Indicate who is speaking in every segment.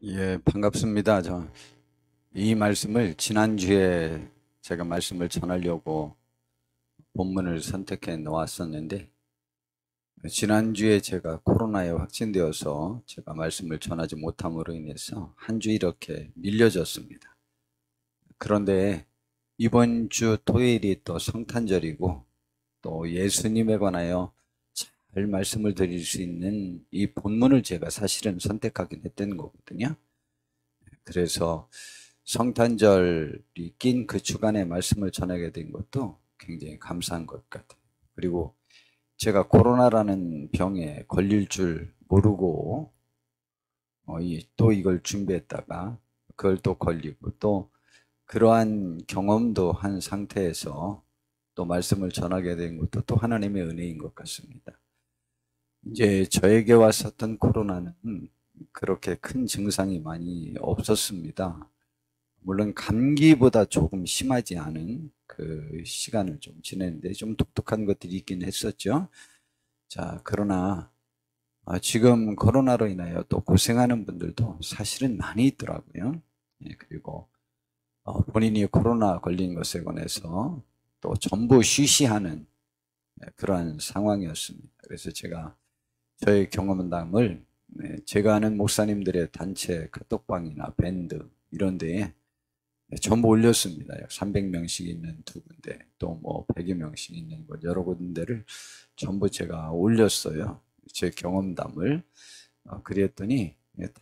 Speaker 1: 예, 반갑습니다. 이 말씀을 지난주에 제가 말씀을 전하려고 본문을 선택해 놓았었는데, 지난주에 제가 코로나에 확진되어서 제가 말씀을 전하지 못함으로 인해서 한 주 이렇게 밀려졌습니다. 그런데 이번 주 토요일이 또 성탄절이고 또 예수님에 관하여 잘 말씀을 드릴 수 있는 이 본문을 제가 사실은 선택하긴 했던 거거든요. 그래서 성탄절이 낀 그 주간에 말씀을 전하게 된 것도 굉장히 감사한 것 같아요. 그리고 제가 코로나라는 병에 걸릴 줄 모르고 또 이걸 준비했다가 그걸 또 걸리고 또 그러한 경험도 한 상태에서 또 말씀을 전하게 된 것도 또 하나님의 은혜인 것 같습니다. 이제 저에게 왔었던 코로나는 그렇게 큰 증상이 많이 없었습니다. 물론 감기보다 조금 심하지 않은 그 시간을 좀 지냈는데 좀 독특한 것들이 있긴 했었죠. 자, 그러나 지금 코로나로 인하여 또 고생하는 분들도 사실은 많이 있더라고요. 예, 그리고 본인이 코로나 걸린 것에 관해서 또 전부 쉬쉬하는 그러한 상황이었습니다. 그래서 제가 저의 경험담을 제가 아는 목사님들의 단체 카톡방이나 밴드 이런 데에 전부 올렸습니다. 약 300명씩 있는 두 군데, 또 뭐 100여 명씩 있는 곳 여러 군데를 전부 제가 올렸어요. 제 경험담을. 그랬더니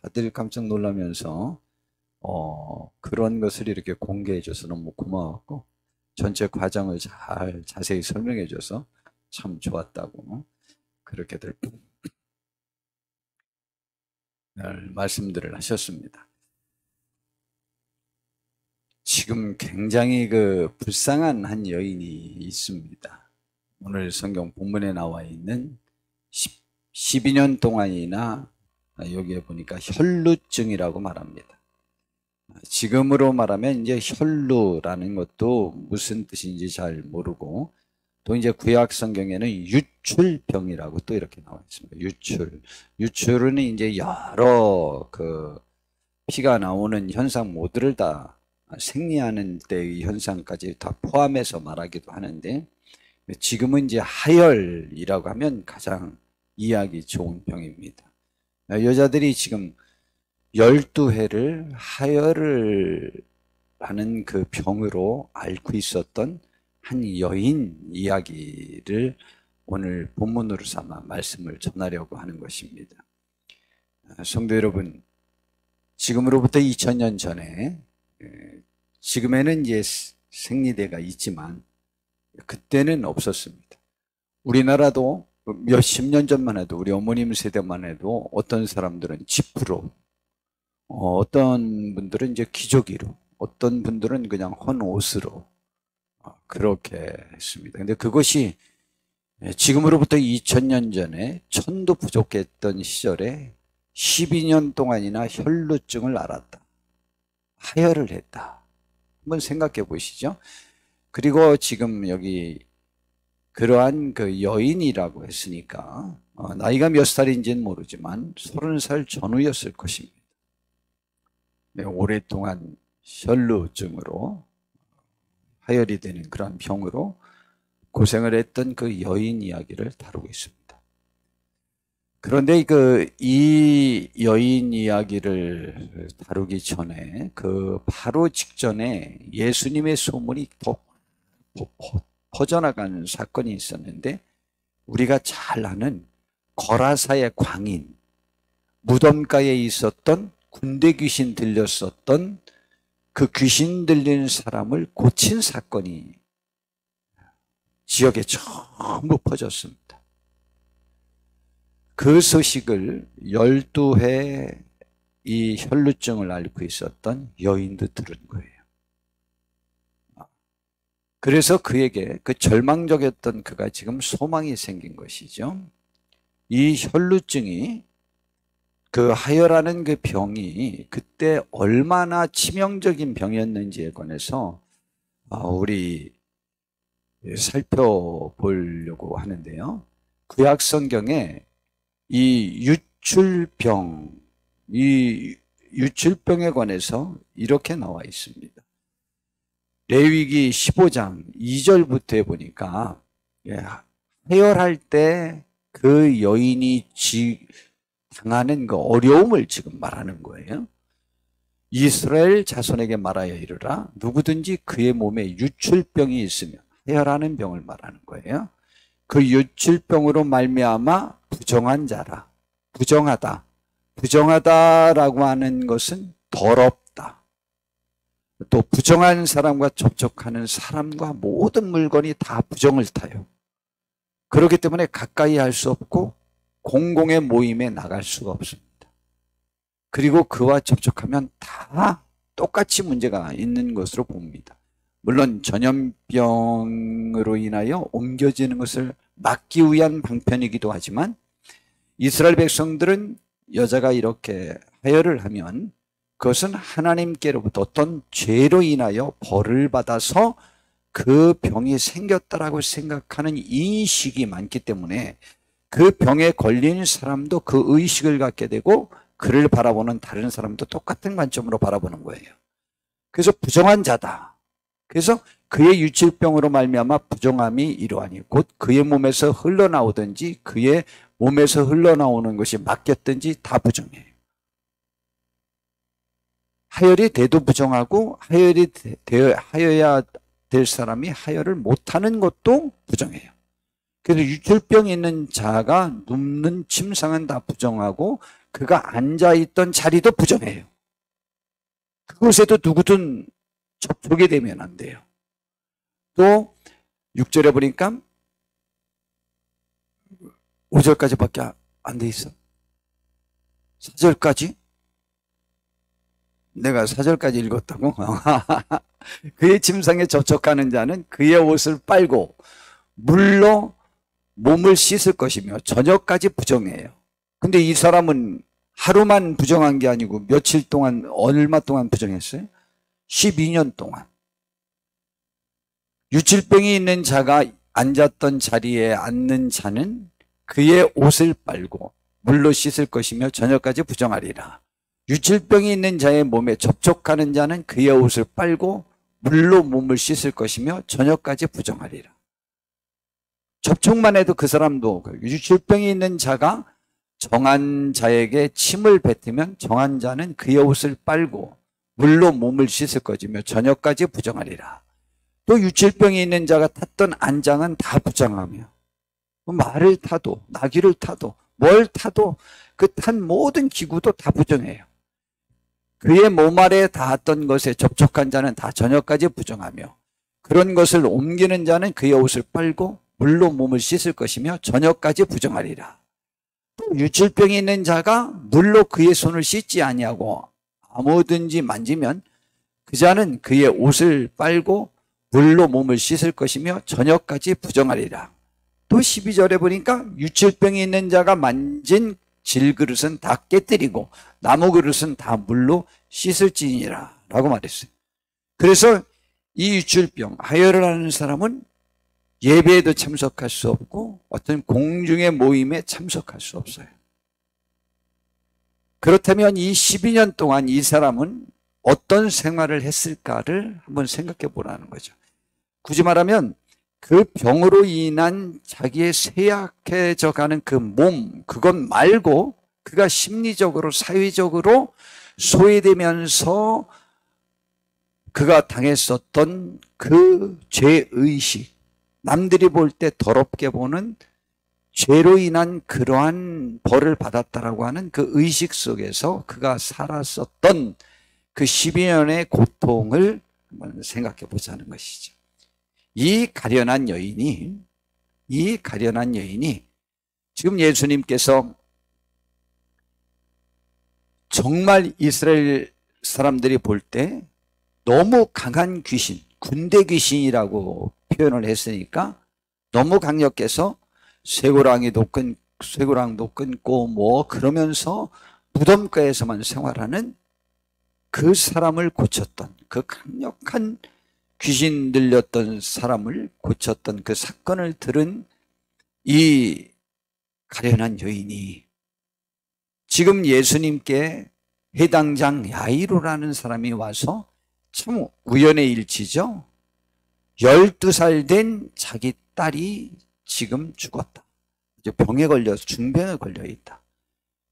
Speaker 1: 다들 깜짝 놀라면서 그런 것을 이렇게 공개해줘서 너무 고마웠고 전체 과정을 잘 자세히 설명해줘서 참 좋았다고 그렇게들 말씀들을 하셨습니다. 지금 굉장히 그 불쌍한 한 여인이 있습니다. 오늘 성경 본문에 나와 있는 12년 동안이나 여기에 보니까 혈루증이라고 말합니다. 지금으로 말하면 이제 혈루라는 것도 무슨 뜻인지 잘 모르고 또 이제 구약 성경에는 유출병이라고 또 이렇게 나와 있습니다. 유출은 이제 여러 그 피가 나오는 현상 모두를 다 생리하는 때의 현상까지 다 포함해서 말하기도 하는데 지금은 이제 하열이라고 하면 가장 이해하기 좋은 병입니다. 여자들이 지금 12회를 하열을 하는 그 병으로 앓고 있었던 한 여인 이야기를 오늘 본문으로 삼아 말씀을 전하려고 하는 것입니다. 성도 여러분, 지금으로부터 2000년 전에 지금에는 이제 생리대가 있지만 그때는 없었습니다. 우리나라도 몇십 년 전만 해도 우리 어머님 세대만 해도 어떤 사람들은 지프로, 어떤 분들은 이제 기저귀로, 어떤 분들은 그냥 헌옷으로 그렇게 했습니다. 근데 그것이 지금으로부터 2000년 전에 천도 부족했던 시절에 12년 동안이나 혈루증을 앓았다. 하혈을 했다. 한번 생각해 보시죠. 그리고 지금 여기 그러한 그 여인이라고 했으니까 나이가 몇 살인지는 모르지만 30살 전후였을 것입니다. 네, 오랫동안 혈루증으로 하혈이 되는 그런 병으로 고생을 했던 그 여인 이야기를 다루고 있습니다. 그런데 이 여인 이야기를 다루기 전에 바로 직전에 예수님의 소문이 더 퍼져나가는 사건이 있었는데 우리가 잘 아는 거라사의 광인, 무덤가에 있었던 군대 귀신 들렸었던 그 귀신 들린 사람을 고친 사건이 지역에 전부 퍼졌습니다. 그 소식을 12회 이 혈루증을 앓고 있었던 여인도 들은 거예요. 그래서 그에게 그 절망적이었던 그가 지금 소망이 생긴 것이죠. 이 혈루증이 그 하혈하는 그 병이 그때 얼마나 치명적인 병이었는지에 관해서 우리 살펴보려고 하는데요. 구약 성경에 이 유출병, 이 유출병에 관해서 이렇게 나와 있습니다. 레위기 15장 2절부터 보니까 해열할 때 그 여인이 당하는 그 어려움을 지금 말하는 거예요. 이스라엘 자손에게 말하여 이르라. 누구든지 그의 몸에 유출병이 있으면, 해열하는 병을 말하는 거예요. 그 유출병으로 말미암아 부정한 자라. 부정하다. 부정하다라고 하는 것은 더럽다. 또 부정한 사람과 접촉하는 사람과 모든 물건이 다 부정을 타요. 그렇기 때문에 가까이 할 수 없고 공공의 모임에 나갈 수가 없습니다. 그리고 그와 접촉하면 다 똑같이 문제가 있는 것으로 봅니다. 물론 전염병으로 인하여 옮겨지는 것을 막기 위한 방편이기도 하지만 이스라엘 백성들은 여자가 이렇게 하혈을 하면 그것은 하나님께로부터 어떤 죄로 인하여 벌을 받아서 그 병이 생겼다라고 생각하는 인식이 많기 때문에 그 병에 걸린 사람도 그 의식을 갖게 되고 그를 바라보는 다른 사람도 똑같은 관점으로 바라보는 거예요. 그래서 부정한 자다. 그래서 그의 유출병으로 말미암아 부정함이 이러하니 곧 그의 몸에서 흘러나오든지 그의 몸에서 흘러나오는 것이 맡겼든지 다 부정해요. 하혈이 돼도 부정하고 하여야 될 사람이 하혈을 못하는 것도 부정해요. 그래서 유출병이 있는 자가 눕는 침상은 다 부정하고 그가 앉아있던 자리도 부정해요. 그곳에도 누구든 접촉이 되면 안 돼요. 또 6절에 보니까 5절까지밖에 안 돼 있어. 4절까지? 내가 4절까지 읽었다고? 그의 침상에 접촉하는 자는 그의 옷을 빨고 물로 몸을 씻을 것이며 저녁까지 부정해요. 근데 이 사람은 하루만 부정한 게 아니고 며칠 동안, 얼마 동안 부정했어요? 12년 동안. 유출병이 있는 자가 앉았던 자리에 앉는 자는 그의 옷을 빨고 물로 씻을 것이며 저녁까지 부정하리라. 유출병이 있는 자의 몸에 접촉하는 자는 그의 옷을 빨고 물로 몸을 씻을 것이며 저녁까지 부정하리라. 접촉만 해도 그 사람도, 유출병이 있는 자가 정한 자에게 침을 뱉으면 정한 자는 그의 옷을 빨고 물로 몸을 씻을 것이며 저녁까지 부정하리라. 또 유출병이 있는 자가 탔던 안장은 다 부정하며 말을 타도 나귀를 타도 뭘 타도 그 탄 모든 기구도 다 부정해요. 그의 몸 아래에 닿았던 것에 접촉한 자는 다 저녁까지 부정하며 그런 것을 옮기는 자는 그의 옷을 빨고 물로 몸을 씻을 것이며 저녁까지 부정하리라. 또 유출병이 있는 자가 물로 그의 손을 씻지 아니하고 아무든지 만지면 그 자는 그의 옷을 빨고 물로 몸을 씻을 것이며 저녁까지 부정하리라. 또 12절에 보니까 유출병이 있는 자가 만진 질그릇은 다 깨뜨리고 나무 그릇은 다 물로 씻을지니라 라고 말했어요. 그래서 이 유출병, 하혈을 하는 사람은 예배에도 참석할 수 없고 어떤 공중의 모임에 참석할 수 없어요. 그렇다면 이 12년 동안 이 사람은 어떤 생활을 했을까를 한번 생각해 보라는 거죠. 굳이 말하면 그 병으로 인한 자기의 쇠약해져 가는 그 몸, 그것 말고 그가 심리적으로, 사회적으로 소외되면서 그가 당했었던 그 죄의식, 남들이 볼 때 더럽게 보는 죄로 인한 그러한 벌을 받았다라고 하는 그 의식 속에서 그가 살았었던 그 12년의 고통을 한번 생각해 보자는 것이죠. 이 가련한 여인이 지금 예수님께서 정말 이스라엘 사람들이 볼 때 너무 강한 귀신, 군대 귀신이라고 표현을 했으니까 너무 강력해서 쇠고랑도 끊고 뭐 그러면서 무덤가에서만 생활하는 그 사람을 고쳤던, 그 강력한 귀신 들렸던 사람을 고쳤던 그 사건을 들은 이 가련한 여인이 지금 예수님께 해당장 야이로라는 사람이 와서, 참 우연의 일치죠. 12살 된 자기 딸이 지금 죽었다. 이제 병에 걸려서 중병에 걸려 있다.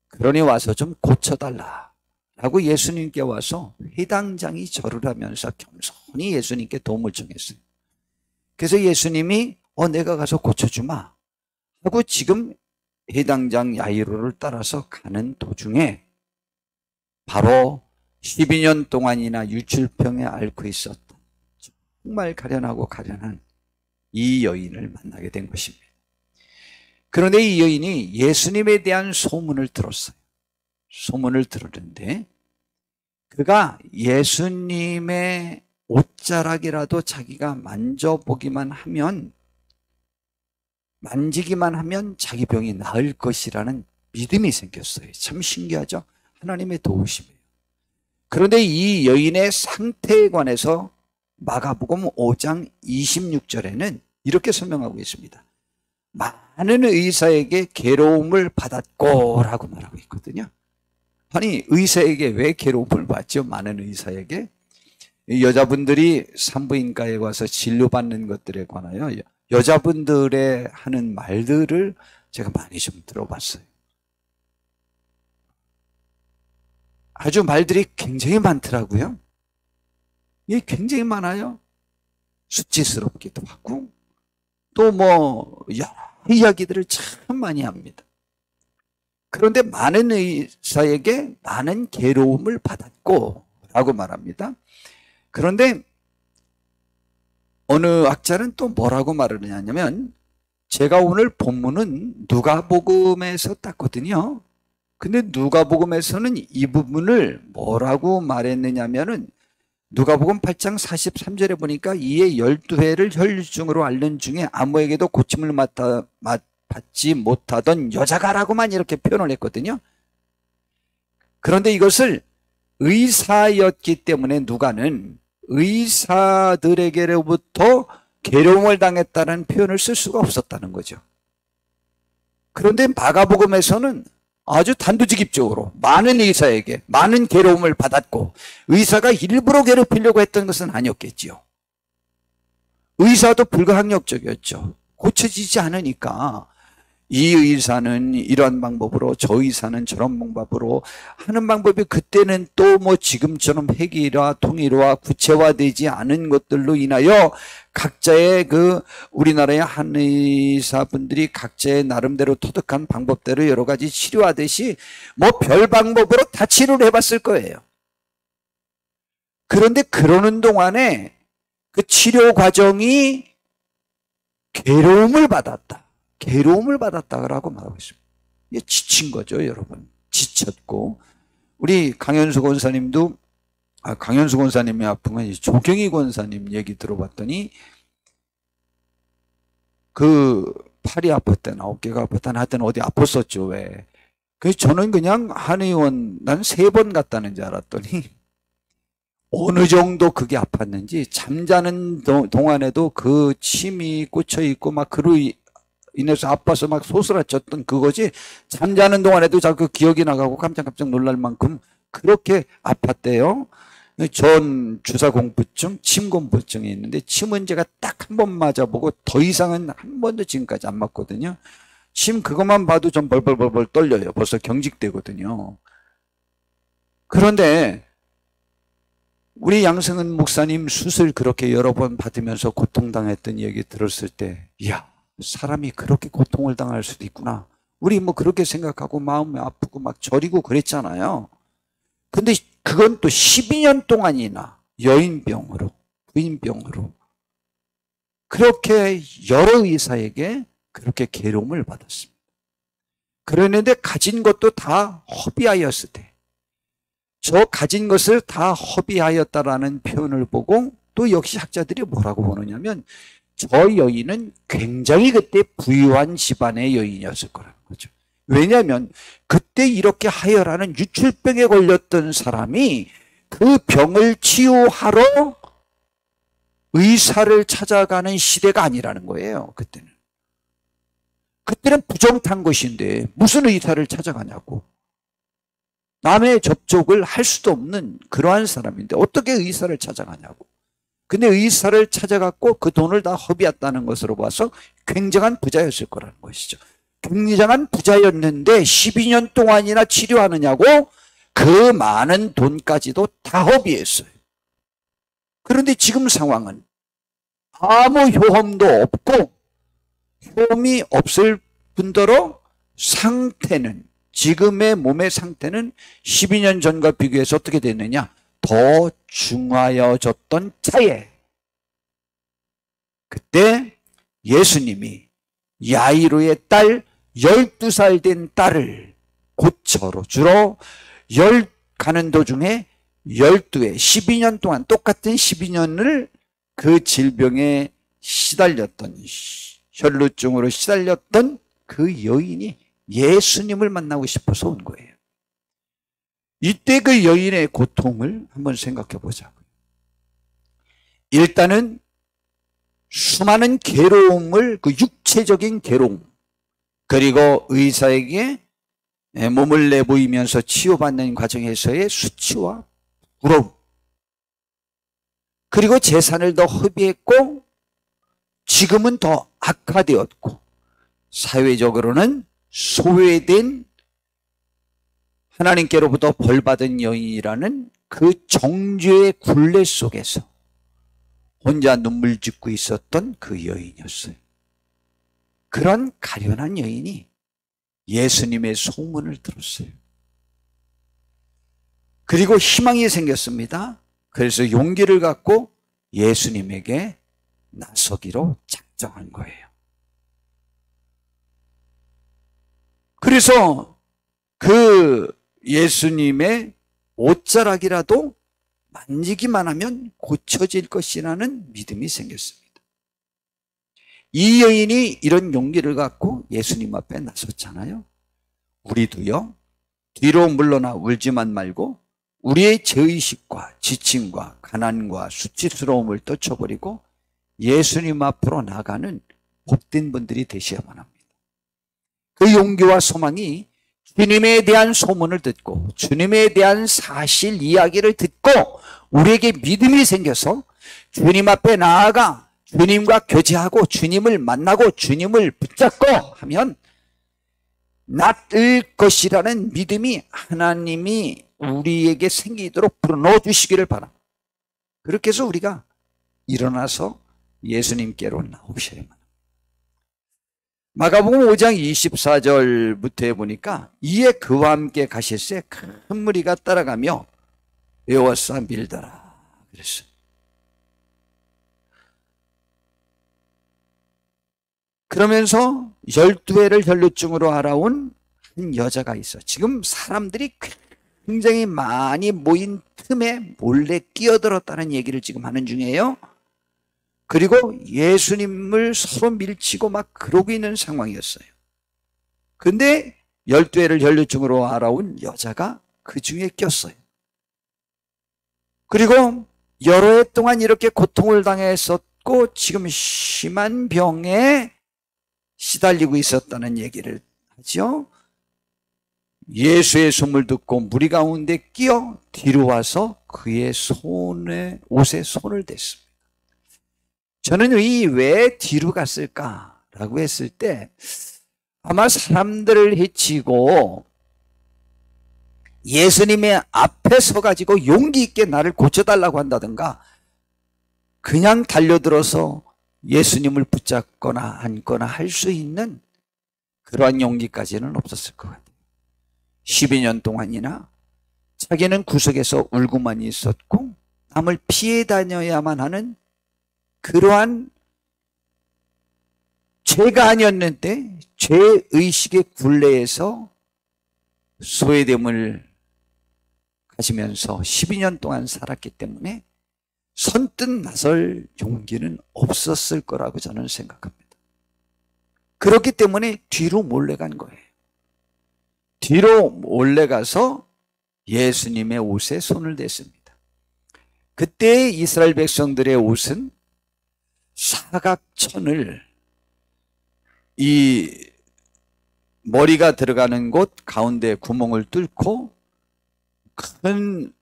Speaker 1: 그러니 와서 좀 고쳐달라 라고 예수님께 와서 해당장이 절을 하면서 겸손히 예수님께 도움을 청했어요. 그래서 예수님이 내가 가서 고쳐주마 하고 지금 해당장 야이로를 따라서 가는 도중에 바로 12년 동안이나 유출병에 앓고 있었던 정말 가련하고 가련한 이 여인을 만나게 된 것입니다. 그런데 이 여인이 예수님에 대한 소문을 들었어요. 소문을 들었는데 그가 예수님의 옷자락이라도 자기가 만지기만 하면 자기 병이 나을 것이라는 믿음이 생겼어요. 참 신기하죠? 하나님의 도우심이에요. 그런데 이 여인의 상태에 관해서 마가복음 5장 26절에는 이렇게 설명하고 있습니다. 많은 의사에게 괴로움을 받았고 라고 말하고 있거든요. 아니, 의사에게 왜 괴로움을 받죠? 많은 의사에게. 여자분들이 산부인과에 와서 진료받는 것들에 관하여 여자분들의 하는 말들을 제가 많이 좀 들어봤어요. 아주 말들이 굉장히 많더라고요. 이게 굉장히 많아요. 수치스럽기도 하고 또 여러 이야기들을 참 많이 합니다. 그런데 많은 의사에게 많은 괴로움을 받았고 라고 말합니다. 그런데 어느 학자는 또 뭐라고 말을 하냐면, 제가 오늘 본문은 누가복음에서 땄거든요. 근데 누가복음에서는 이 부분을 뭐라고 말했느냐면은 누가복음 8장 43절에 보니까 이에 12회를 혈류증으로 앓는 중에 아무에게도 고침을 받지 못하던 여자가라고만 이렇게 표현을 했거든요. 그런데 이것을 의사였기 때문에 누가는 의사들에게로부터 괴로움을 당했다는 표현을 쓸 수가 없었다는 거죠. 그런데 마가복음에서는 아주 단도직입적으로 많은 의사에게 많은 괴로움을 받았고, 의사가 일부러 괴롭히려고 했던 것은 아니었겠지요. 의사도 불가항력적이었죠. 고쳐지지 않으니까 이 의사는 이런 방법으로, 저 의사는 저런 방법으로 하는 방법이 그때는 또 지금처럼 획일화, 통일화, 구체화되지 않은 것들로 인하여 각자의 우리나라의 한의사분들이 각자의 나름대로 터득한 방법대로 여러 가지 치료하듯이 별 방법으로 다 치료를 해봤을 거예요. 그런데 그러는 동안에 그 치료 과정이 괴로움을 받았다. 괴로움을 받았다라고 말하고 있습니다. 이게 지친 거죠, 여러분. 지쳤고. 우리 강현수 권사님도, 강현수 권사님이 아픈 건 조경희 권사님 얘기 들어봤더니 팔이 아팠다나 어깨가 아팠다나 하여튼 어디 아팠었죠, 왜. 그래서 저는 그냥 한의원 난 3번 갔다는 줄 알았더니 어느 정도 그게 아팠는지 잠자는 동안에도 그 침이 꽂혀 있고 그로 인해서 아파서 소스라쳤던 그거지, 잠자는 동안에도 자꾸 기억이 나가고 깜짝깜짝 놀랄 만큼 그렇게 아팠대요. 전 주사공포증, 침공포증이 있는데 침은 제가 딱 한 번 맞아보고 더 이상은 한 번도 지금까지 안 맞거든요. 침 그것만 봐도 좀 벌벌벌벌 떨려요. 벌써 경직되거든요. 그런데 우리 양승은 목사님 수술 그렇게 여러 번 받으면서 고통당했던 얘기 들었을 때, 이야, 사람이 그렇게 고통을 당할 수도 있구나. 우리 그렇게 생각하고 마음이 아프고 저리고 그랬잖아요. 근데 그건 또 12년 동안이나 여인병으로, 부인병으로 그렇게 여러 의사에게 그렇게 괴로움을 받았습니다. 그랬는데 가진 것도 다 허비하였을 때, 저 가진 것을 다 허비하였다라는 표현을 보고 또 역시 학자들이 뭐라고 보느냐면, 저 여인은 굉장히 그때 부유한 집안의 여인이었을 거라는 거죠. 왜냐하면 그때 이렇게 하혈하는 유출병에 걸렸던 사람이 그 병을 치유하러 의사를 찾아가는 시대가 아니라는 거예요. 그때는 부정탄 것인데 무슨 의사를 찾아가냐고. 남의 접촉을 할 수도 없는 그러한 사람인데 어떻게 의사를 찾아가냐고. 근데 의사를 찾아갔고 그 돈을 다 허비했다는 것으로 봐서 굉장한 부자였을 거라는 것이죠. 굉장한 부자였는데 12년 동안이나 치료하느냐고 그 많은 돈까지도 다 허비했어요. 그런데 지금 상황은 아무 효험도 없고 효험이 없을 뿐더러 상태는, 지금의 몸의 상태는 12년 전과 비교해서 어떻게 됐느냐? 더 중하여졌던 차에 그때 예수님이 야이로의 딸 12살 된 딸을 고쳐로 주로 가는 도중에 12년 동안 똑같은 12년을 그 질병에 시달렸던, 혈루증으로 시달렸던 그 여인이 예수님을 만나고 싶어서 온 거예요. 이때 그 여인의 고통을 한번 생각해 보자고요. 일단은 수많은 괴로움을, 그 육체적인 괴로움, 그리고 의사에게 몸을 내보이면서 치유받는 과정에서의 수치와 부러움, 그리고 재산을 더 허비했고 지금은 더 악화되었고 사회적으로는 소외된, 하나님께로부터 벌받은 여인이라는 그 정죄의 굴레 속에서 혼자 눈물 짓고 있었던 그 여인이었어요. 그런 가련한 여인이 예수님의 소문을 들었어요. 그리고 희망이 생겼습니다. 그래서 용기를 갖고 예수님에게 나서기로 작정한 거예요. 그래서 그 예수님의 옷자락이라도 만지기만 하면 고쳐질 것이라는 믿음이 생겼습니다. 이 여인이 이런 용기를 갖고 예수님 앞에 나섰잖아요. 우리도요, 뒤로 물러나 울지만 말고 우리의 죄의식과 지침과 가난과 수치스러움을 떨쳐버리고 예수님 앞으로 나가는 복된 분들이 되셔야만 합니다. 그 용기와 소망이 주님에 대한 소문을 듣고 주님에 대한 사실 이야기를 듣고 우리에게 믿음이 생겨서 주님 앞에 나아가 주님과 교제하고 주님을 만나고 주님을 붙잡고 하면 낫을 것이라는 믿음이 하나님이 우리에게 생기도록 불어넣어 주시기를 바랍니다. 그렇게 해서 우리가 일어나서 예수님께로 나오셔야만 합니다. 마가복음 5장 24절부터 보니까 이에 그와 함께 가실새 큰 무리가 따라가며 에워싸 밀더라 그랬어요. 그러면서 12회를 혈루증으로 알아온 한 여자가 있어. 지금 사람들이 굉장히 많이 모인 틈에 몰래 끼어들었다는 얘기를 지금 하는 중이에요. 그리고 예수님을 서로 밀치고 막 그러고 있는 상황이었어요. 근데 12회를 혈루증으로 알아온 여자가 그 중에 꼈어요. 그리고 여러 해 동안 이렇게 고통을 당했었고 지금 심한 병에 시달리고 있었다는 얘기를 하죠. 예수의 숨을 듣고 무리 가운데 끼어 뒤로 와서 그의 옷에 손을 댔습니다. 저는 왜 뒤로 갔을까라고 했을 때 아마 사람들을 해치고 예수님의 앞에 서가지고 용기 있게 나를 고쳐달라고 한다든가 그냥 달려들어서 예수님을 붙잡거나 안거나 할 수 있는 그러한 용기까지는 없었을 것 같아요. 12년 동안이나 자기는 구석에서 울고만 있었고 남을 피해 다녀야만 하는 그러한 죄가 아니었는데 죄의식의 굴레에서 소외됨을 가지면서 12년 동안 살았기 때문에 선뜻 나설 용기는 없었을 거라고 저는 생각합니다. 그렇기 때문에 뒤로 몰래 간 거예요. 뒤로 몰래 가서 예수님의 옷에 손을 댔습니다. 그때 이스라엘 백성들의 옷은 사각천을 이 머리가 들어가는 곳 가운데 구멍을 뚫고 큰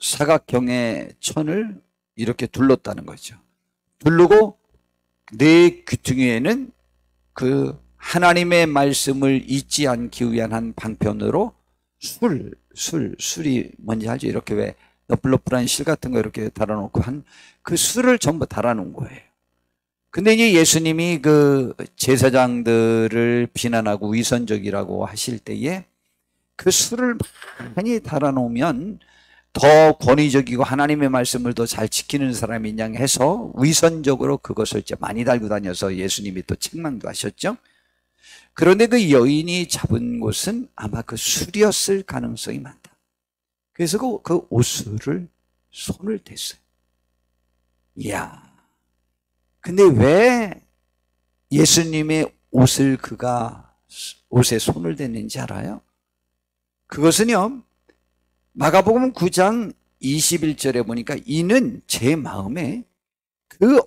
Speaker 1: 사각형의 천을 이렇게 둘렀다는 거죠. 두르고 네 귀퉁이에는 그 하나님의 말씀을 잊지 않기 위한 한 방편으로 술이 뭔지 알죠? 이렇게 왜 너플너플한 실 같은 거 이렇게 달아놓고 한 그 술을 전부 달아놓은 거예요. 근데 이제 예수님이 그 제사장들을 비난하고 위선적이라고 하실 때에 그 술을 많이 달아놓으면 더 권위적이고 하나님의 말씀을 더 잘 지키는 사람이 양 해서 위선적으로 그것을 이제 많이 달고 다녀서 예수님이 또 책망도 하셨죠. 그런데 그 여인이 잡은 곳은 아마 그 술이었을 가능성이 많다. 그래서 그 옷술을 손을 댔어요. 이야. 근데 왜 예수님의 옷을 그가 옷에 손을 댔는지 알아요? 그것은요, 마가복음 9장 21절에 보니까 이는 제 마음에 그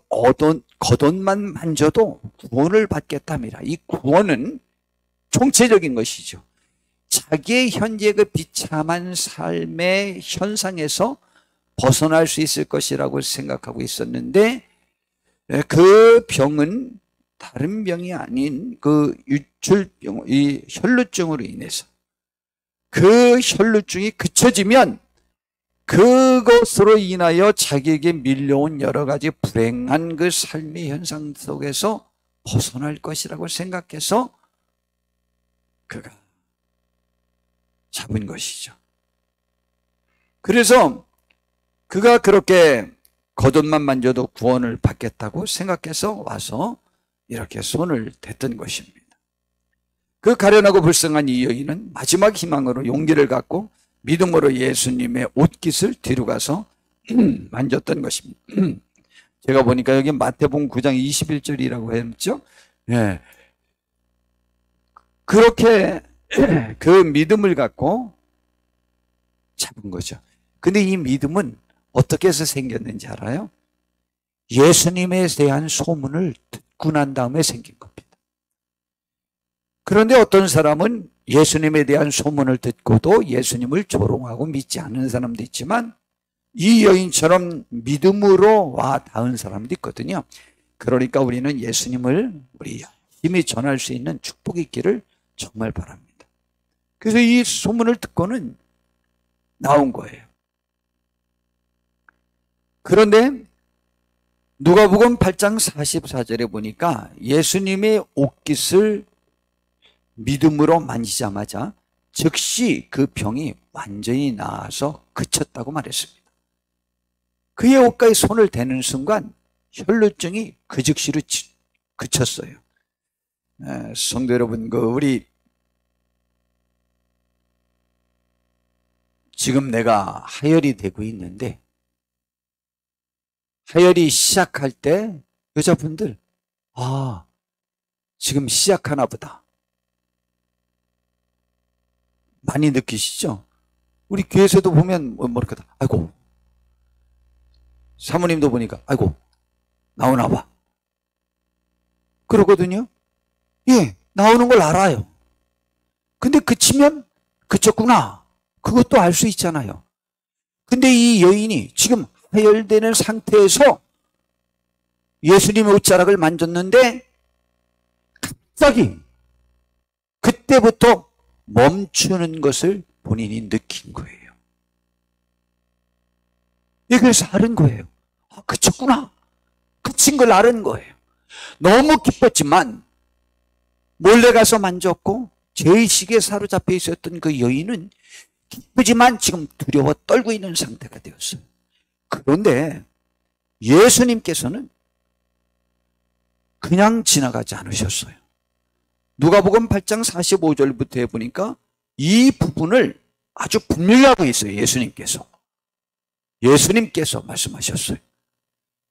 Speaker 1: 겉옷만 만져도 구원을 받겠답니다. 이 구원은 총체적인 것이죠. 자기의 현재 그 비참한 삶의 현상에서 벗어날 수 있을 것이라고 생각하고 있었는데 그 병은 다른 병이 아닌 그 유출병, 이 혈루증으로 인해서 그 혈루증이 그쳐지면 그것으로 인하여 자기에게 밀려온 여러 가지 불행한 그 삶의 현상 속에서 벗어날 것이라고 생각해서 그가 잡은 것이죠. 그래서 그가 그렇게 겉옷만 만져도 구원을 받겠다고 생각해서 와서 이렇게 손을 댔던 것입니다. 그 가련하고 불쌍한 이 여인은 마지막 희망으로 용기를 갖고 믿음으로 예수님의 옷깃을 뒤로 가서 만졌던 것입니다. 제가 보니까 여기 마태복음 9장 21절이라고 했죠. 네. 그렇게 그 믿음을 갖고 잡은 거죠. 근데 이 믿음은 어떻게 해서 생겼는지 알아요? 예수님에 대한 소문을 듣고 난 다음에 생긴 겁니다. 그런데 어떤 사람은 예수님에 대한 소문을 듣고도 예수님을 조롱하고 믿지 않는 사람도 있지만 이 여인처럼 믿음으로 와 닿은 사람도 있거든요. 그러니까 우리는 예수님을 우리 힘이 전할 수 있는 축복이 있기를 정말 바랍니다. 그래서 이 소문을 듣고는 나온 거예요. 그런데 누가복음 8장 44절에 보니까 예수님의 옷깃을 믿음으로 만지자마자 즉시 그 병이 완전히 나아서 그쳤다고 말했습니다. 그의 옷가에 손을 대는 순간 혈루증이 그 즉시로 그쳤어요. 성도 여러분, 우리 지금 내가 하혈이 되고 있는데 하혈이 시작할 때 여자분들 지금 시작하나 보다 많이 느끼시죠? 우리 교회에서도 보면 이렇게 아이고, 사모님도 보니까 아이고 나오나 봐 그러거든요. 예, 나오는 걸 알아요. 근데 그치면 그쳤구나 그것도 알 수 있잖아요. 근데 이 여인이 지금 하혈되는 상태에서 예수님의 옷자락을 만졌는데 갑자기 그때부터 멈추는 것을 본인이 느낀 거예요. 그래서 알은 거예요. 그쳤구나. 그친 걸 알은 거예요. 너무 기뻤지만 몰래 가서 만졌고 죄의식에 사로잡혀 있었던 그 여인은 기쁘지만 지금 두려워 떨고 있는 상태가 되었어요. 그런데 예수님께서는 그냥 지나가지 않으셨어요. 누가복음 8장 45절부터 해보니까 이 부분을 아주 분명히 하고 있어요. 예수님께서 말씀하셨어요.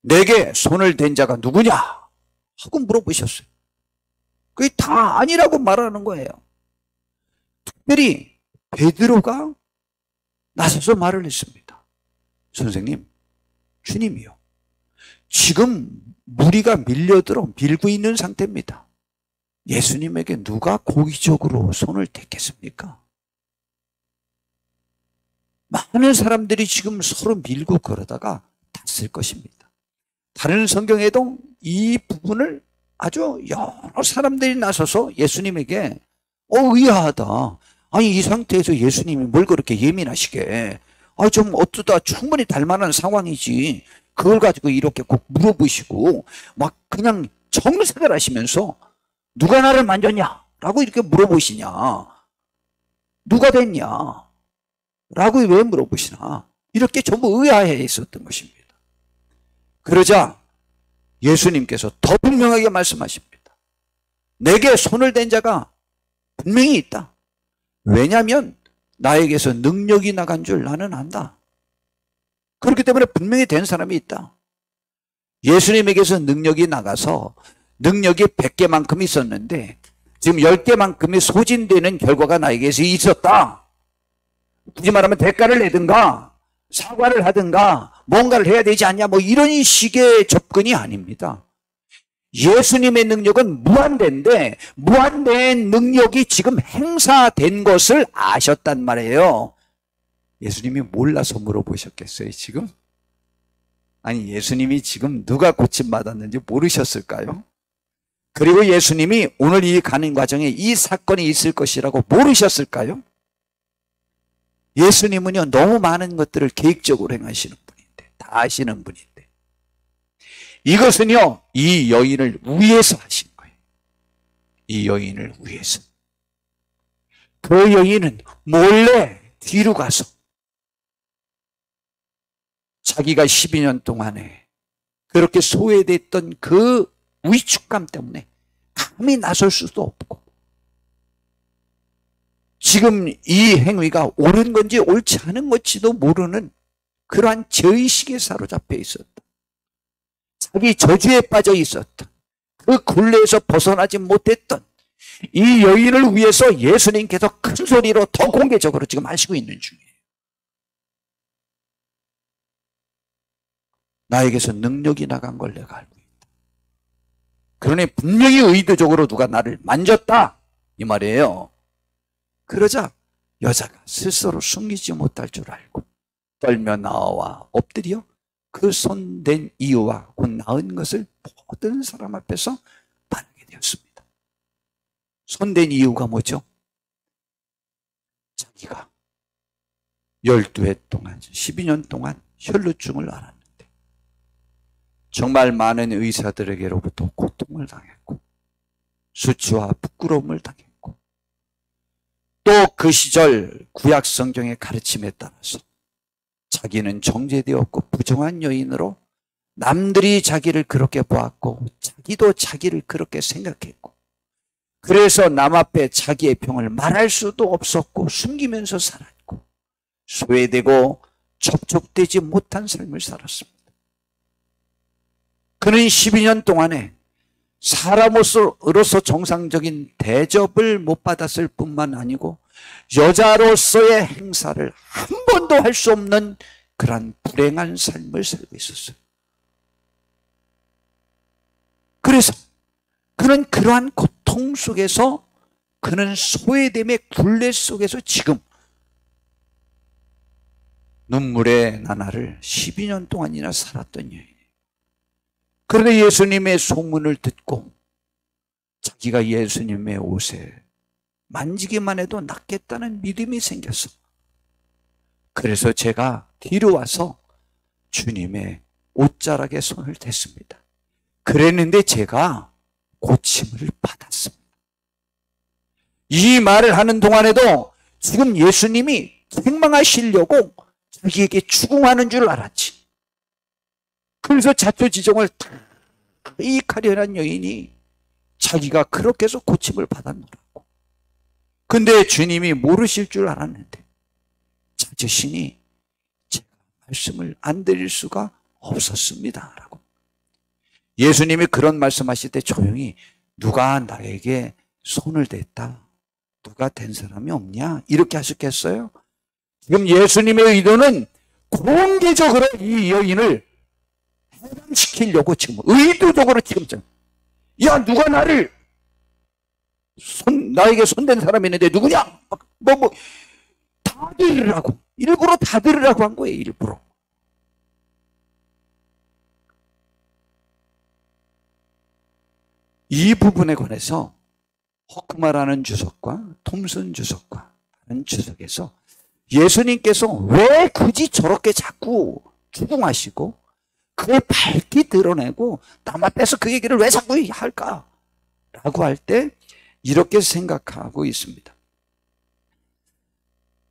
Speaker 1: 내게 손을 댄 자가 누구냐? 하고 물어보셨어요. 그게 다 아니라고 말하는 거예요. 특별히 베드로가 나서서 말을 했습니다. 선생님, 주님이요. 지금 무리가 밀고 있는 상태입니다. 예수님에게 누가 고의적으로 손을 댔겠습니까? 많은 사람들이 지금 서로 밀고 그러다가 닿을 것입니다. 다른 성경에도 이 부분을 아주 여러 사람들이 나서서 예수님에게 의아하다. 아니 이 상태에서 예수님이 뭘 그렇게 예민하시게. 좀 어쩌다 충분히 닮아난 상황이지. 그걸 가지고 이렇게 꼭 물어보시고 막 그냥 정색을 하시면서 누가 나를 만졌냐? 라고 이렇게 물어보시냐? 누가 됐냐? 라고 왜 물어보시나? 이렇게 전부 의아해 있었던 것입니다. 그러자 예수님께서 더 분명하게 말씀하십니다. 내게 손을 댄 자가 분명히 있다. 왜냐하면 나에게서 능력이 나간 줄 나는 안다. 그렇기 때문에 분명히 된 사람이 있다. 예수님에게서 능력이 나가서 능력이 100개만큼 있었는데 지금 10개만큼이 소진되는 결과가 나에게서 있었다. 굳이 말하면 대가를 내든가 사과를 하든가 뭔가를 해야 되지 않냐 뭐 이런 식의 접근이 아닙니다. 예수님의 능력은 무한대인데 무한대의 능력이 지금 행사된 것을 아셨단 말이에요. 예수님이 몰라서 물어보셨겠어요 지금? 아니 예수님이 지금 누가 고침받았는지 모르셨을까요? 그리고 예수님이 오늘 이 가는 과정에 이 사건이 있을 것이라고 모르셨을까요? 예수님은요 너무 많은 것들을 계획적으로 행하시는 분인데 다 아시는 분인데 이것은요 이 여인을 위해서 하신 거예요. 이 여인을 위해서. 그 여인은 몰래 뒤로 가서 자기가 12년 동안에 그렇게 소외됐던 그 위축감 때문에 감히 나설 수도 없고 지금 이 행위가 옳은 건지 옳지 않은 건지도 모르는 그러한 죄의식에 사로잡혀 있었다. 자기 저주에 빠져 있었다. 그 굴레에서 벗어나지 못했던 이 여인을 위해서 예수님께서 큰 소리로 더 공개적으로 지금 하시고 있는 중이에요. 나에게서 능력이 나간 걸 내가 알고 있다. 그러니 분명히 의도적으로 누가 나를 만졌다 이 말이에요. 그러자 여자가 스스로 숨기지 못할 줄 알고 떨며 나와 엎드려 그 손댄 이유와 곧 나은 것을 모든 사람 앞에서 말하게 되었습니다. 손댄 이유가 뭐죠? 자기가 12해 동안 12년 동안 혈루증을 앓았는데 정말 많은 의사들에게로부터 고통을 당했고 수치와 부끄러움을 당했고 또 그 시절 구약 성경의 가르침에 따라서 자기는 정죄되었고 부정한 여인으로 남들이 자기를 그렇게 보았고 자기도 자기를 그렇게 생각했고 그래서 남 앞에 자기의 병을 말할 수도 없었고 숨기면서 살았고 소외되고 접촉되지 못한 삶을 살았습니다. 그는 12년 동안에 사람으로서 정상적인 대접을 못 받았을 뿐만 아니고 여자로서의 행사를 한 번도 할 수 없는 그러한 불행한 삶을 살고 있었어요. 그래서 그는 그러한 고통 속에서 그는 소외됨의 굴레 속에서 지금 눈물의 나날을 12년 동안이나 살았던 여인이에요. 그런데 예수님의 소문을 듣고 자기가 예수님의 옷에 만지기만 해도 낫겠다는 믿음이 생겼어. 그래서 제가 뒤로 와서 주님의 옷자락에 손을 댔습니다. 그랬는데 제가 고침을 받았습니다. 이 말을 하는 동안에도 지금 예수님이 책망하시려고 자기에게 추궁하는 줄 알았지. 그래서 자초지종을 다 이익하려는 여인이 자기가 그렇게 해서 고침을 받았노라고. 근데 주님이 모르실 줄 알았는데 자신이 제가 말씀을 안 드릴 수가 없었습니다 라고. 예수님이 그런 말씀하실 때 조용히 누가 나에게 손을 댔다, 누가 댄 사람이 없냐 이렇게 하셨겠어요? 지금 예수님의 의도는 공개적으로 이 여인을 해방시키려고 지금 의도적으로 지금 야 누가 나에게 손댄 사람이 있는데 누구냐? 다들 하고 일부러 다 들으라고 한 거예요. 일부러. 이 부분에 관해서 호크마라는 주석과 톰슨 주석과 다른 주석에서 예수님께서 왜 굳이 저렇게 자꾸 추궁하시고 그걸 밝히 드러내고 남 앞에서 그 얘기를 왜 자꾸 할까? 라고 할 때 이렇게 생각하고 있습니다.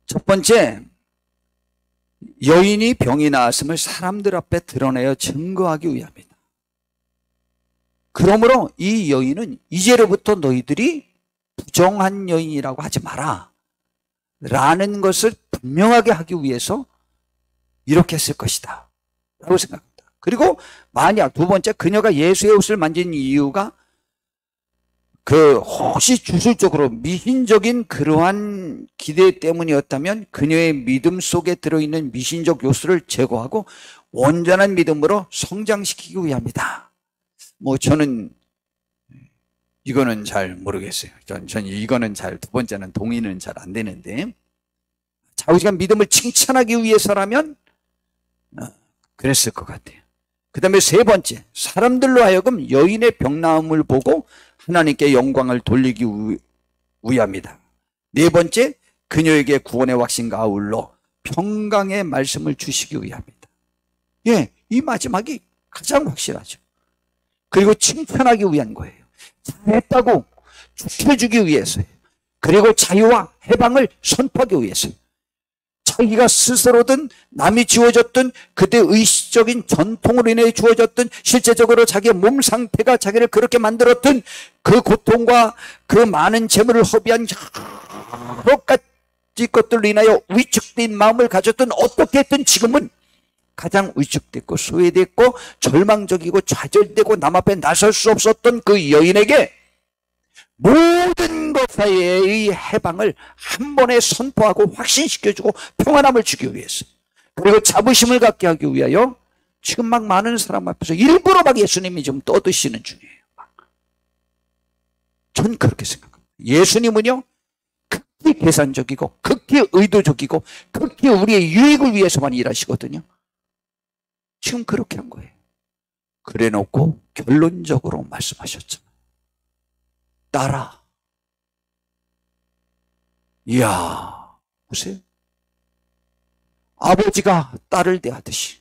Speaker 1: 첫 번째, 여인이 병이 나았음을 사람들 앞에 드러내어 증거하기 위함이다. 그러므로 이 여인은 이제로부터 너희들이 부정한 여인이라고 하지 마라 라는 것을 분명하게 하기 위해서 이렇게 했을 것이다 라고 생각합니다. 그리고 만약 두 번째, 그녀가 예수의 옷을 만진 이유가 혹시 주술적으로 미신적인 그러한 기대 때문이었다면 그녀의 믿음 속에 들어있는 미신적 요소를 제거하고 온전한 믿음으로 성장시키기 위함이다. 저는 이거는 잘 모르겠어요. 전 이거는 두 번째는 동의는 잘 안 되는데, 좌우지간 믿음을 칭찬하기 위해서라면 그랬을 것 같아요. 그 다음에 세 번째, 사람들로 하여금 여인의 병나음을 보고 하나님께 영광을 돌리기 위함이다. 네 번째, 그녀에게 구원의 확신과 아울러 평강의 말씀을 주시기 위함이다. 예, 이 마지막이 가장 확실하죠. 그리고 칭찬하기 위한 거예요. 잘했다고 축해주기 위해서요. 그리고 자유와 해방을 선포하기 위해서요. 자기가 스스로든 남이 지어줬든 그때 의식적인 전통으로 인해 주어졌던 실제적으로 자기의 몸 상태가 자기를 그렇게 만들었던 그 고통과 그 많은 재물을 허비한 여러 가지 것들로 인하여 위축된 마음을 가졌던 어떻게 했든 지금은 가장 위축됐고 소외됐고 절망적이고 좌절되고 남 앞에 나설 수 없었던 그 여인에게 모든 것 사이의 해방을 한 번에 선포하고 확신시켜주고 평안함을 주기 위해서, 그리고 자부심을 갖게 하기 위하여 지금 막 많은 사람 앞에서 일부러 막 예수님이 좀 떠드시는 중이에요. 전 그렇게 생각합니다. 예수님은요 극히 계산적이고 극히 의도적이고 극히 우리의 유익을 위해서만 일하시거든요. 지금 그렇게 한 거예요. 그래 놓고 결론적으로 말씀하셨잖아요. 따라. 이야, 보세요. 아버지가 딸을 대하듯이,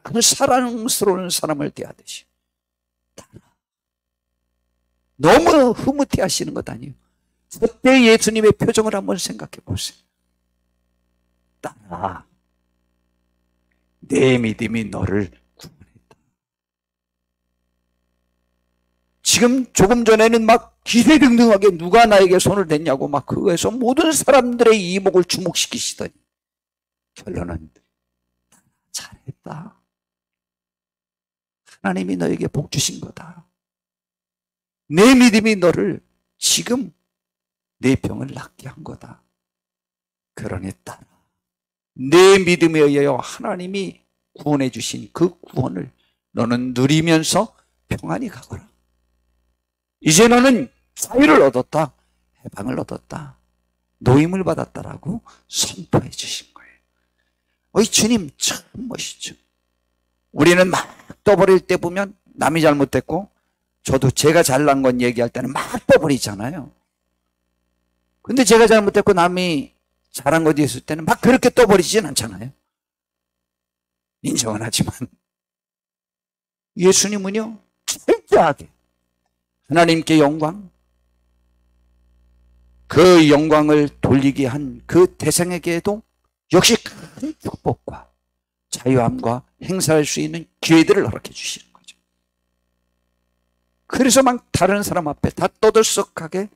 Speaker 1: 그 사랑스러운 사람을 대하듯이 따라. 너무 흐뭇해 하시는 것 아니에요. 그때 예수님의 표정을 한번 생각해 보세요. 따라. 내 믿음이 너를 구원했다. 지금 조금 전에는 막 기세등등하게 누가 나에게 손을 댔냐고 막 그거에서 모든 사람들의 이목을 주목시키시더니 결론은 잘했다. 하나님이 너에게 복 주신 거다. 내 믿음이 너를 지금 내 병을 낫게 한 거다. 그러니 따라. 내 믿음에 의하여 하나님이 구원해 주신 그 구원을 너는 누리면서 평안히 가거라. 이제 너는 자유를 얻었다. 해방을 얻었다. 노임을 받았다라고 선포해 주신 거예요. 주님 참 멋있죠. 우리는 막 떠버릴 때 보면 남이 잘못했고 저도 제가 잘난 건 얘기할 때는 막 떠버리잖아요. 근데 제가 잘못했고 남이 잘한 것 있을 때는 막 그렇게 떠버리진 않잖아요. 인정은 하지만 예수님은요 철저하게 하나님께 영광, 그 영광을 돌리게 한 그 대상에게도 역시 큰 축복과 자유함과 행사할 수 있는 기회들을 허락해 주시는 거죠. 그래서 막 다른 사람 앞에 다 떠들썩하게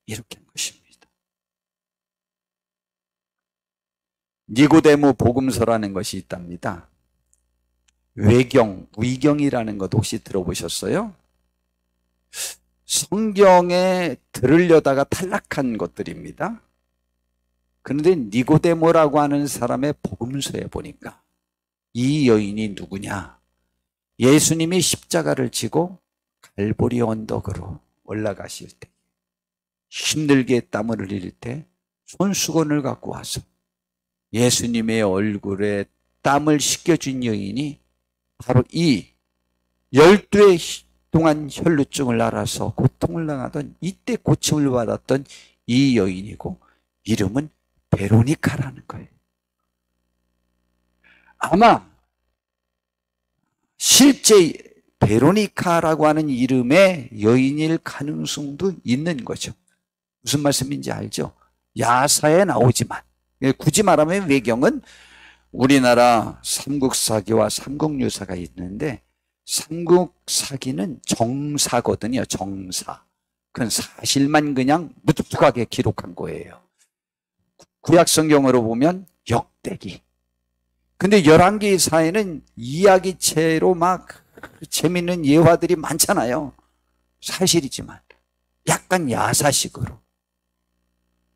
Speaker 1: 이렇게 한 것입니다. 니고데모 복음서라는 것이 있답니다. 위경이라는 것 혹시 들어보셨어요? 성경에 들으려다가 탈락한 것들입니다. 그런데 니고데모라고 하는 사람의 복음서에 보니까 이 여인이 누구냐? 예수님이 십자가를 지고 갈보리 언덕으로 올라가실 때 힘들게 땀을 흘릴 때 손수건을 갖고 와서 예수님의 얼굴에 땀을 씻겨준 여인이 바로 이 12해 동안 혈루증을 앓아서 고통을 당하던, 이때 고침을 받았던 이 여인이고, 이름은 베로니카라는 거예요. 아마 실제 베로니카라고 하는 이름의 여인일 가능성도 있는 거죠. 무슨 말씀인지 알죠? 야사에 나오지만, 굳이 말하면 외경은 우리나라 삼국사기와 삼국유사가 있는데, 삼국사기는 정사거든요. 정사. 그건 사실만 그냥 무뚝뚝하게 기록한 거예요. 구약 성경으로 보면 역대기. 근데 열왕기사에는 이야기체로 막 재밌는 예화들이 많잖아요. 사실이지만 약간 야사식으로.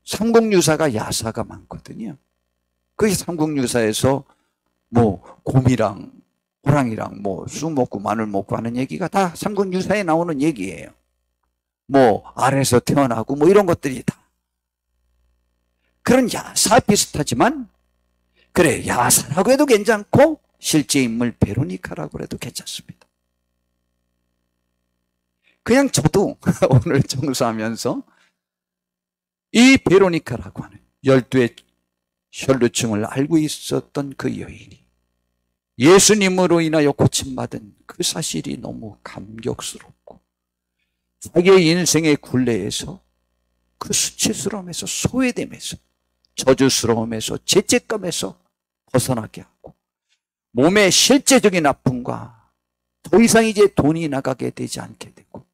Speaker 1: 삼국유사가 야사가 많거든요. 그 삼국유사에서 뭐 곰이랑 호랑이랑 뭐 쑥 먹고 마늘 먹고 하는 얘기가 다 삼국유사에 나오는 얘기예요. 뭐 알에서 태어나고 뭐 이런 것들이 다 그런 야사 비슷하지만, 그래 야사라고 해도 괜찮고 실제 인물 베로니카라고 해도 괜찮습니다. 그냥 저도 오늘 정수하면서 이 베로니카라고 하는 12의 혈루증을 앓고 있었던 그 여인이 예수님으로 인하여 고침받은 그 사실이 너무 감격스럽고, 자기의 인생의 굴레에서, 그 수치스러움에서, 소외됨에서, 저주스러움에서, 죄책감에서 벗어나게 하고, 몸의 실제적인 아픔과 더 이상 이제 돈이 나가게 되지 않게 되고,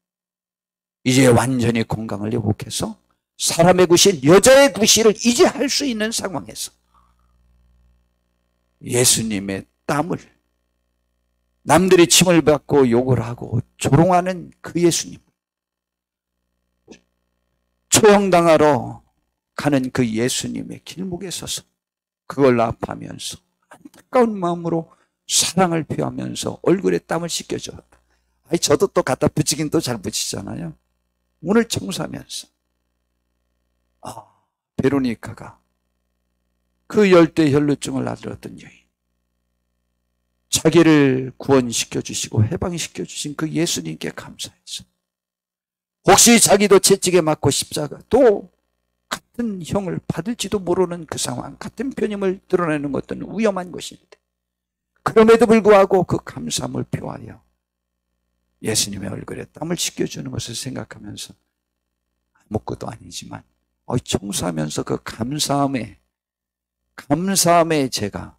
Speaker 1: 이제 완전히 건강을 회복해서 사람의 구실, 여자의 구실을 이제 할 수 있는 상황에서 예수님의 땀을, 남들이 침을 받고 욕을 하고 조롱하는 그 예수님, 초형당하러 가는 그 예수님의 길목에 서서 그걸 아파하면서 안타까운 마음으로 사랑을 표하면서 얼굴에 땀을 씻겨줘. 아니, 저도 또 갖다 붙이긴 또 잘 붙이잖아요. 오늘 청소하면서 베로니카가 그 10대 혈루증을 앓았던 여인, 자기를 구원시켜 주시고 해방시켜 주신 그 예수님께 감사해서, 혹시 자기도 채찍에 맞고 십자가 또 같은 형을 받을지도 모르는 그 상황, 같은 편임을 드러내는 것들은 위험한 것인데, 그럼에도 불구하고 그 감사함을 표하여 예수님의 얼굴에 땀을 씻겨주는 것을 생각하면서 아무것도 아니지만 청소하면서 그 감사함에 제가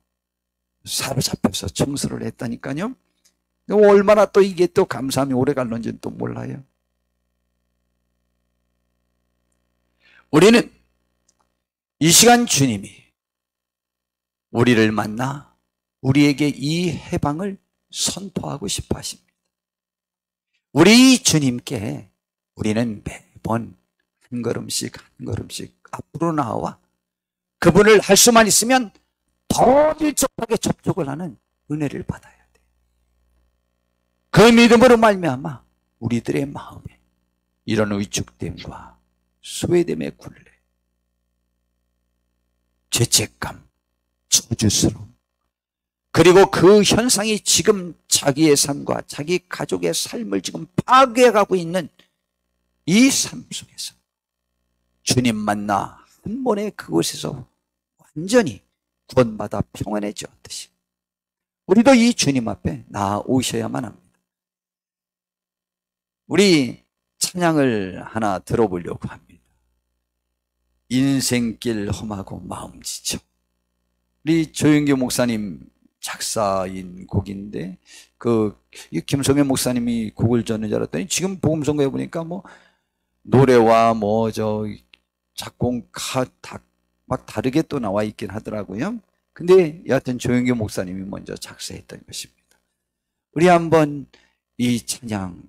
Speaker 1: 사로잡혀서 청소를 했다니까요. 얼마나 또 이게 또 감사함이 오래 갈는지는 또 몰라요. 우리는 이 시간 주님이 우리를 만나 우리에게 이 해방을 선포하고 싶어 하십니다. 우리 주님께 우리는 매번 한 걸음씩 앞으로 나와 그분을 할 수만 있으면 더 밀접하게 접촉을 하는 은혜를 받아야 돼요. 그 믿음으로 말미암아 우리들의 마음에 이런 위축됨과 소외됨의 굴레, 죄책감, 저주스러움, 그리고 그 현상이 지금 자기의 삶과 자기 가족의 삶을 지금 파괴해가고 있는 이 삶 속에서 주님 만나 한 번에 그곳에서 완전히 구원받아 평안해졌듯이 우리도 이 주님 앞에 나아오셔야만 합니다. 우리 찬양을 하나 들어보려고 합니다. 인생길 험하고 마음 지쳐. 우리 조영규 목사님 작사인 곡인데, 김성현 목사님이 곡을 줬는 줄 알았더니 지금 복음성가에 보니까 뭐 노래와 작곡가 막 다르게 또 나와 있긴 하더라고요. 근데 여하튼 조영규 목사님이 먼저 작사했던 것입니다. 우리 한번 이 찬양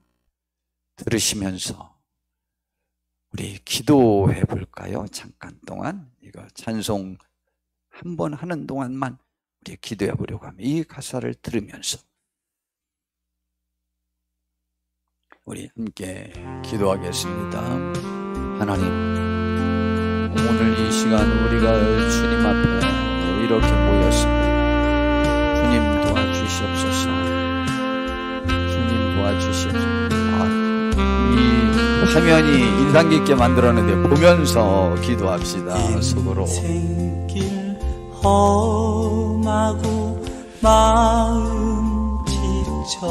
Speaker 1: 들으시면서 우리 기도해 볼까요? 잠깐 동안 이거 찬송 한번 하는 동안만 우리 기도해 보려고 합니다. 이 가사를 들으면서 우리 함께 기도하겠습니다. 하나님, 오늘 이 시간 우리가 주님 앞에 이렇게 모였습니다. 주님 도와주시옵소서. 주님 도와주시옵소서. 이 화면이 인상 깊게 만들었는데 보면서 기도합시다. 속으로.
Speaker 2: 인생길 험하고 마음 지쳐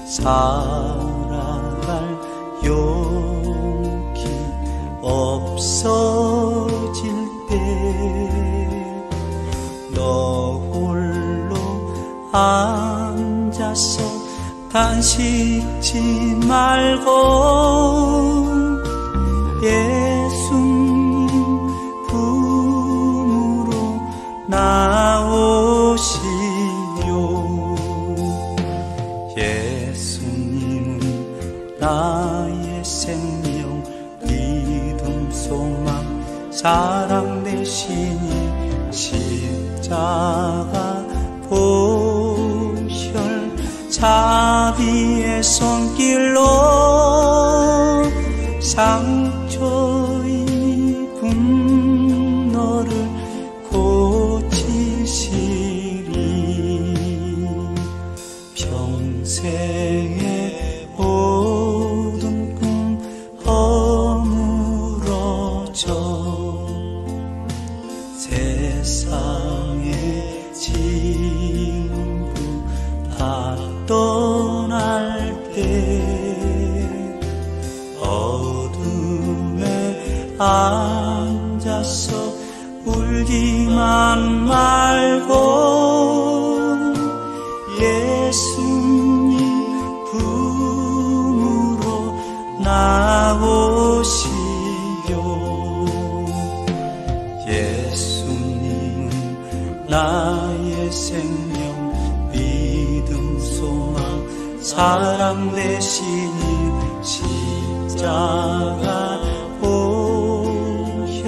Speaker 2: 살아갈 용기 없어질 때 너 홀로 앉아서 단식지 말고 예수님 품으로 나오시오. 예수님은 나의 생명 믿음 소망 사랑 되시니 십자가 보혈 자비의 손길로 상처 입은 너를 고치시리. 평생의 모든 꿈 허물어져 세상의 진부 다 떠날 때 어둠에 앉아서 울기만 말고 예수님 품으로 나오시오. 예수님은 나의 생명 믿음 소망 사랑 되시니 십자가 보혈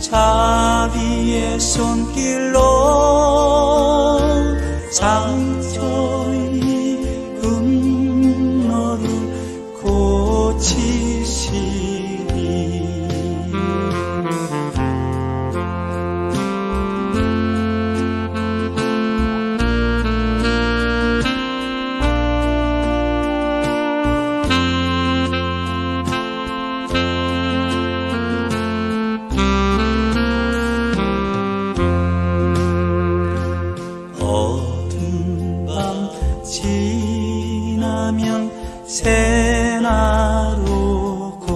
Speaker 2: 자비의 손길로 상처 입은 너를 고치시리. 지나면 새날 오고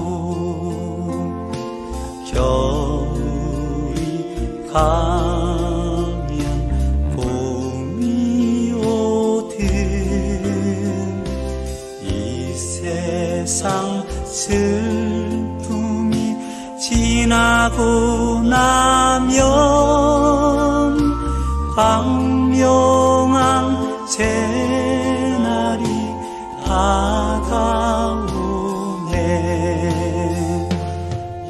Speaker 2: 겨울이 가면 봄이 오듯 이 세상 슬픔이 지나고 나면 광명한 새날이 다가오네.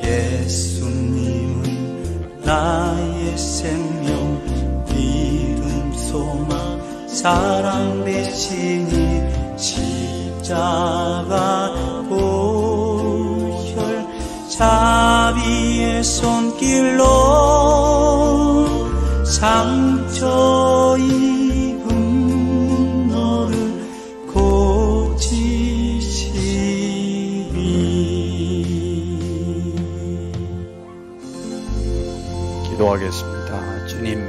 Speaker 2: 예수님은 나의 생명 믿음 소망 사랑 되시니 십자가 보혈 자비의 손길로 상처 입은 너를 고치시리.
Speaker 1: 기도하겠습니다. 주님,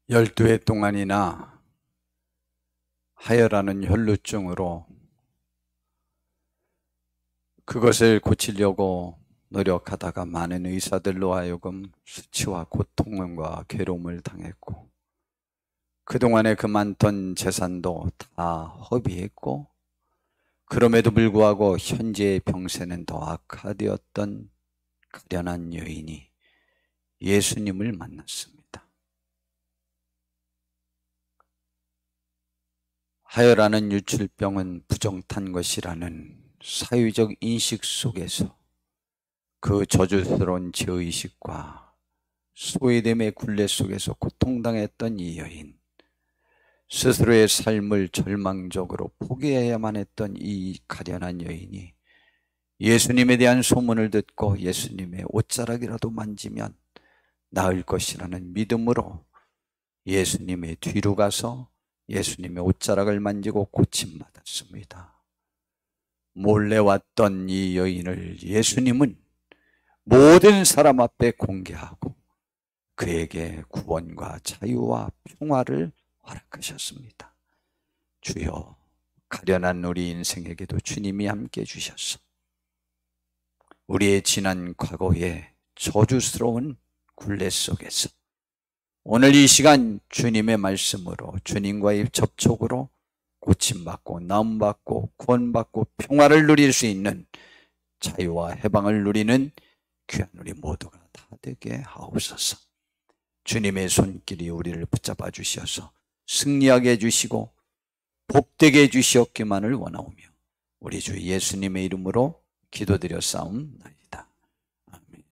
Speaker 1: 12해 동안이나 하혈하는 혈루증으로 그것을 고치려고 노력하다가 많은 의사들로 하여금 수치와 고통과 괴로움을 당했고 그동안에 그 많던 재산도 다 허비했고 그럼에도 불구하고 현재의 병세는 더 악화되었던 가련한 여인이 예수님을 만났습니다. 하혈하는 유출병은 부정탄 것이라는 사회적 인식 속에서 그 저주스러운 죄의식과 소외됨의 굴레 속에서 고통당했던 이 여인, 스스로의 삶을 절망적으로 포기해야만 했던 이 가련한 여인이 예수님에 대한 소문을 듣고 예수님의 옷자락이라도 만지면 나을 것이라는 믿음으로 예수님의 뒤로 가서 예수님의 옷자락을 만지고 고침받았습니다. 몰래 왔던 이 여인을 예수님은 모든 사람 앞에 공개하고 그에게 구원과 자유와 평화를 허락하셨습니다. 주여, 가련한 우리 인생에게도 주님이 함께 주셔서 우리의 지난 과거의 저주스러운 굴레 속에서 오늘 이 시간 주님의 말씀으로, 주님과의 접촉으로 고침받고 나음받고 구원받고 평화를 누릴 수 있는, 자유와 해방을 누리는 귀한 우리 모두가 다 되게 하옵소서. 주님의 손길이 우리를 붙잡아 주셔서 승리하게 해주시고 복되게 해주시옵기만을 원하오며 우리 주 예수님의 이름으로 기도드려 싸움나이다.